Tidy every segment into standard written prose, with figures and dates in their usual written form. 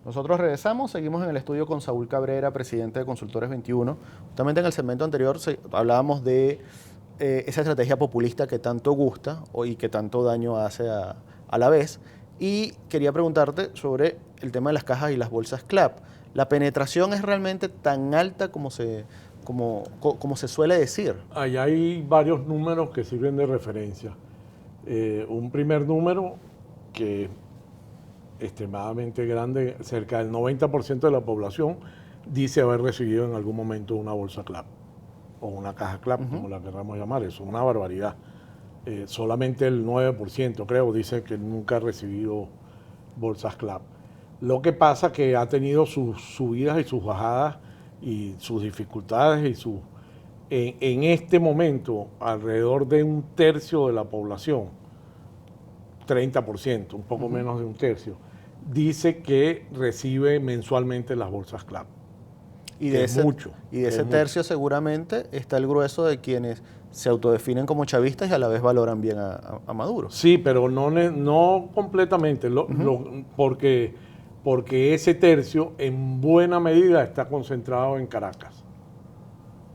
Nosotros regresamos, seguimos en el estudio con Saúl Cabrera, presidente de Consultores 21. Justamente en el segmento anterior hablábamos de esa estrategia populista que tanto gusta y que tanto daño hace a la vez. Y quería preguntarte sobre el tema de las cajas y las bolsas CLAP. ¿La penetración es realmente tan alta como se suele decir? Ahí hay varios números que sirven de referencia. Un primer número que es extremadamente grande, cerca del 90% de la población dice haber recibido en algún momento una bolsa CLAP o una caja CLAP, como la queramos llamar. Eso es una barbaridad. Solamente el 9%, creo, dice que nunca ha recibido bolsas CLAP. Lo que pasa que ha tenido sus subidas y sus bajadas y sus dificultades y en este momento alrededor de un tercio de la población, 30%, un poco menos de un tercio, dice que recibe mensualmente las bolsas CLAP. Y de ese tercio seguramente está el grueso de quienes se autodefinen como chavistas y a la vez valoran bien a Maduro. Sí, pero no completamente, porque ese tercio en buena medida está concentrado en Caracas.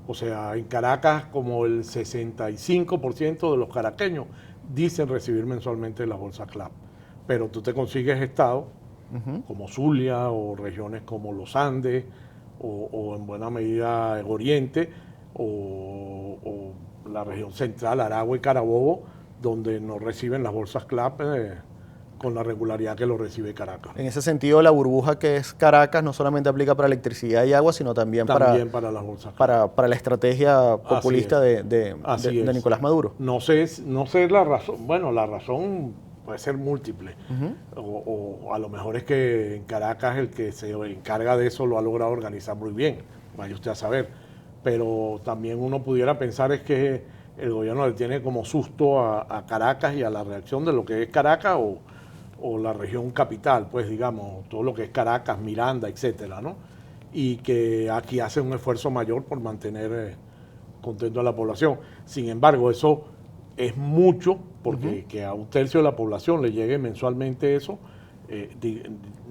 O sea, en Caracas como el 65% de los caraqueños dicen recibir mensualmente las bolsas CLAP. Pero tú te consigues estados como Zulia o regiones como los Andes o en buena medida el Oriente o la región central, Aragua y Carabobo, donde no reciben las bolsas CLAP con la regularidad que lo recibe Caracas. En ese sentido, la burbuja que es Caracas no solamente aplica para electricidad y agua, sino también para las bolsas CLAP. Para la estrategia populista de Nicolás Maduro. No sé la razón. Bueno, la razón puede ser múltiple. O a lo mejor es que en Caracas el que se encarga de eso lo ha logrado organizar muy bien. Vaya usted a saber. Pero también uno pudiera pensar es que el gobierno le tiene como susto a Caracas y a la reacción de lo que es Caracas o la región capital, pues digamos, todo lo que es Caracas, Miranda, etcétera, ¿no? Y que aquí hace un esfuerzo mayor por mantener contento a la población. Sin embargo, eso es mucho, porque que a un tercio de la población le llegue mensualmente eso,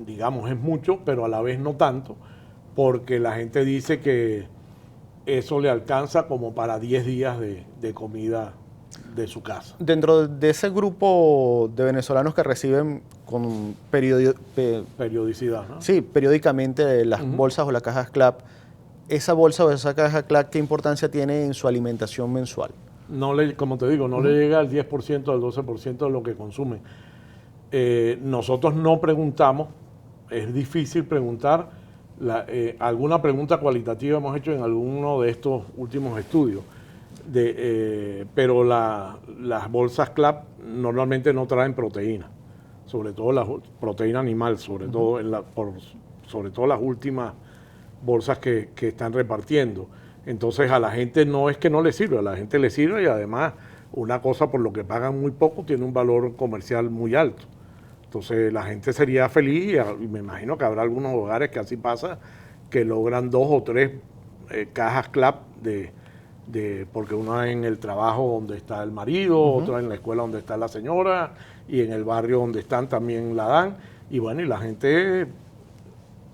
digamos, es mucho, pero a la vez no tanto, porque la gente dice que eso le alcanza como para 10 días de comida de su casa. Dentro de ese grupo de venezolanos que reciben con periodicidad, ¿no? Sí, periódicamente las bolsas o las cajas CLAP, esa bolsa o esa caja CLAP, ¿qué importancia tiene en su alimentación mensual? Como te digo, no le llega al 10%, al 12% de lo que consumen. Nosotros no preguntamos, es difícil preguntar. Alguna pregunta cualitativa hemos hecho en alguno de estos últimos estudios. Pero las bolsas CLAP normalmente no traen proteína, sobre todo la proteína animal, sobre todo las últimas bolsas que están repartiendo. Entonces a la gente no es que no le sirve, a la gente le sirve y además una cosa por lo que pagan muy poco tiene un valor comercial muy alto. Entonces la gente sería feliz y me imagino que habrá algunos hogares que así pasa, que logran 2 o 3 cajas CLAP porque una en el trabajo donde está el marido, otra en la escuela donde está la señora y en el barrio donde están también la dan. Y bueno, y la gente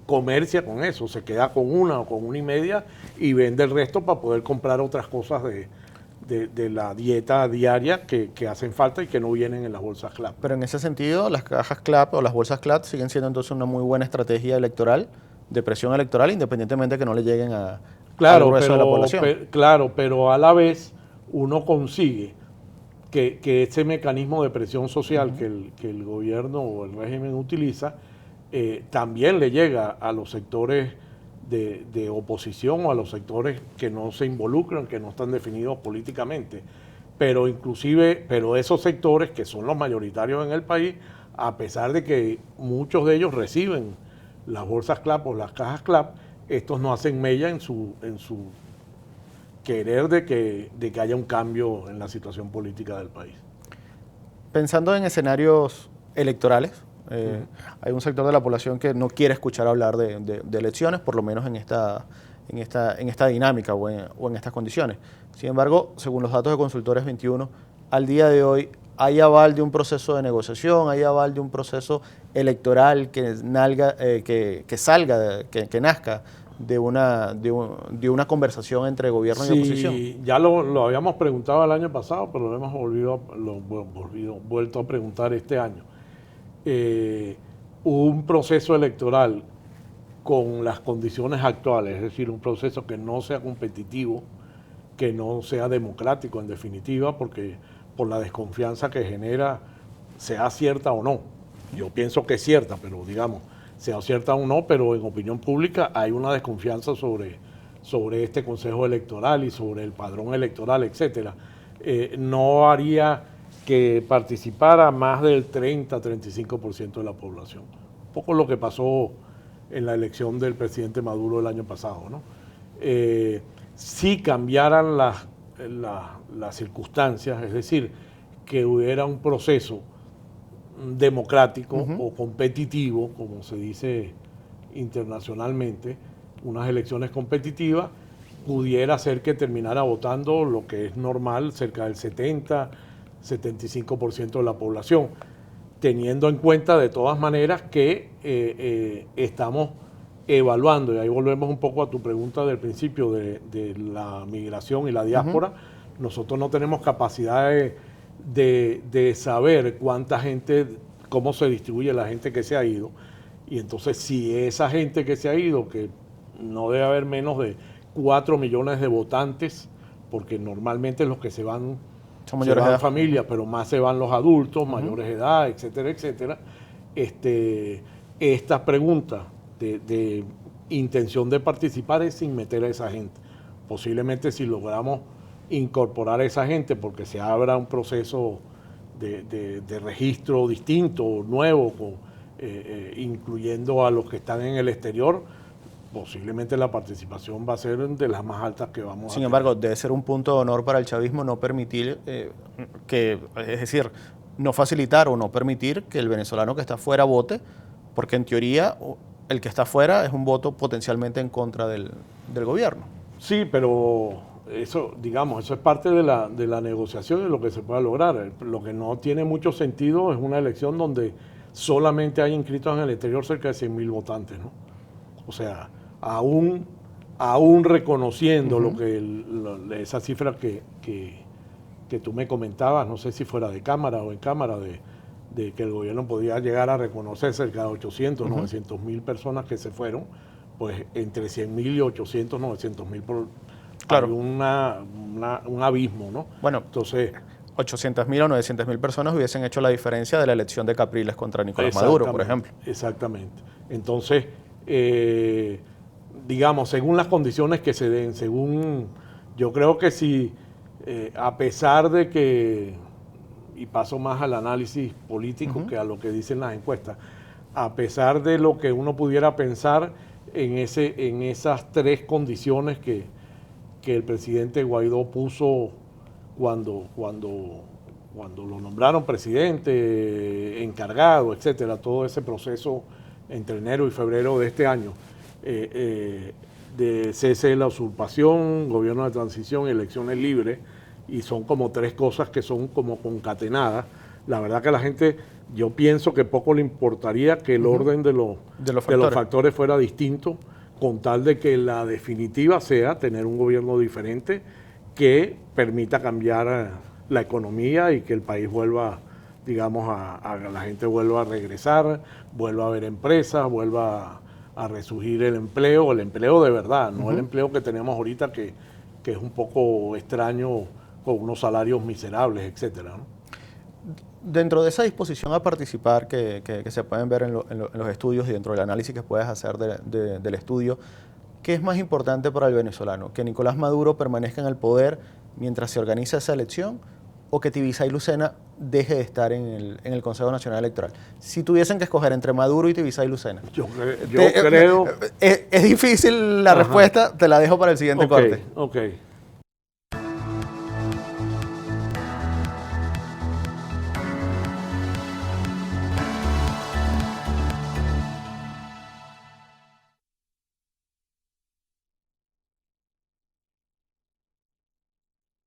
comercia con eso, se queda con una o con una y media y vende el resto para poder comprar otras cosas de la dieta diaria que hacen falta y que no vienen en las bolsas CLAP. Pero en ese sentido, las cajas CLAP o las bolsas CLAP siguen siendo entonces una muy buena estrategia electoral, de presión electoral, independientemente de que no le lleguen al grueso de la población. Claro, pero a la vez uno consigue que ese mecanismo de presión social que el gobierno o el régimen utiliza también le llega a los sectores de oposición o a los sectores que no se involucran, que no están definidos políticamente. Pero esos sectores que son los mayoritarios en el país, a pesar de que muchos de ellos reciben las bolsas CLAP o las cajas CLAP, estos no hacen mella en su querer de que haya un cambio en la situación política del país. Pensando en escenarios electorales, hay un sector de la población que no quiere escuchar hablar de elecciones, por lo menos en esta dinámica o en estas condiciones. Sin embargo, según los datos de Consultores 21, al día de hoy ¿hay aval de un proceso de negociación? ¿Hay aval de un proceso electoral que nazca de una conversación entre gobierno y oposición? Sí, ya lo habíamos preguntado el año pasado, pero lo hemos vuelto a preguntar este año. Un proceso electoral con las condiciones actuales, es decir, un proceso que no sea competitivo, que no sea democrático en definitiva, porque por la desconfianza que genera, sea cierta o no. Yo pienso que es cierta, pero digamos, sea cierta o no, pero en opinión pública hay una desconfianza sobre este Consejo Electoral y sobre el padrón electoral, etcétera. No haría que participara más del 30-35% de la población. Un poco lo que pasó en la elección del presidente Maduro el año pasado, ¿no? Si cambiaran las circunstancias, es decir, que hubiera un proceso democrático o competitivo, como se dice internacionalmente, unas elecciones competitivas, pudiera ser que terminara votando lo que es normal, cerca del 70-75% de la población, teniendo en cuenta de todas maneras que estamos evaluando, y ahí volvemos un poco a tu pregunta del principio de la migración y la diáspora. Nosotros no tenemos capacidad de saber cuánta gente, cómo se distribuye la gente que se ha ido, y entonces si esa gente que se ha ido, que no debe haber menos de 4 millones de votantes, porque normalmente los que se van son mayores de edad, familias, pero más se van los adultos, mayores de edad, etcétera, etcétera. Estas preguntas de intención de participar es sin meter a esa gente. Posiblemente si logramos incorporar a esa gente, porque se abra un proceso de registro distinto, nuevo, incluyendo a los que están en el exterior, posiblemente la participación va a ser de las más altas que vamos a tener. Sin embargo, debe ser un punto de honor para el chavismo no permitir es decir, no facilitar o no permitir que el venezolano que está afuera vote, porque en teoría el que está afuera es un voto potencialmente en contra del gobierno. Sí, pero eso, digamos, eso es parte de la negociación y lo que se pueda lograr. Lo que no tiene mucho sentido es una elección donde solamente hay inscritos en el exterior cerca de 100.000 votantes, ¿no? O sea, aún reconociendo esa cifra que tú me comentabas, no sé si fuera de cámara o en cámara, de que el gobierno podía llegar a reconocer cerca de 800, 900.000 personas que se fueron, pues entre 100.000 y 800, 900.000 claro, hay un abismo, ¿no? Bueno, entonces 800.000 o 900.000 personas hubiesen hecho la diferencia de la elección de Capriles contra Nicolás Maduro, por ejemplo. Exactamente. Entonces, digamos, según las condiciones que se den, yo creo que si, a pesar de que, y paso más al análisis político que a lo que dicen las encuestas, a pesar de lo que uno pudiera pensar en esas tres condiciones que el presidente Guaidó puso cuando lo nombraron presidente, encargado, etcétera, todo ese proceso entre enero y febrero de este año, de cese de la usurpación, gobierno de transición y elecciones libres, y son como tres cosas que son como concatenadas. La verdad que a la gente, yo pienso que poco le importaría que el orden de los factores fuera distinto, con tal de que la definitiva sea tener un gobierno diferente que permita cambiar la economía y que el país vuelva, digamos, la gente vuelva a regresar, vuelva a haber empresas, vuelva a resurgir el empleo de verdad, no el empleo que tenemos ahorita que es un poco extraño, con unos salarios miserables, etcétera, ¿no? Dentro de esa disposición a participar que se pueden ver en los estudios y dentro del análisis que puedes hacer del estudio, ¿qué es más importante para el venezolano? ¿Que Nicolás Maduro permanezca en el poder mientras se organiza esa elección o que Tibisay Lucena deje de estar en el Consejo Nacional Electoral? Si tuviesen que escoger entre Maduro y Tibisay Lucena. Yo creo... Es difícil la respuesta, te la dejo para el siguiente corte. Ok.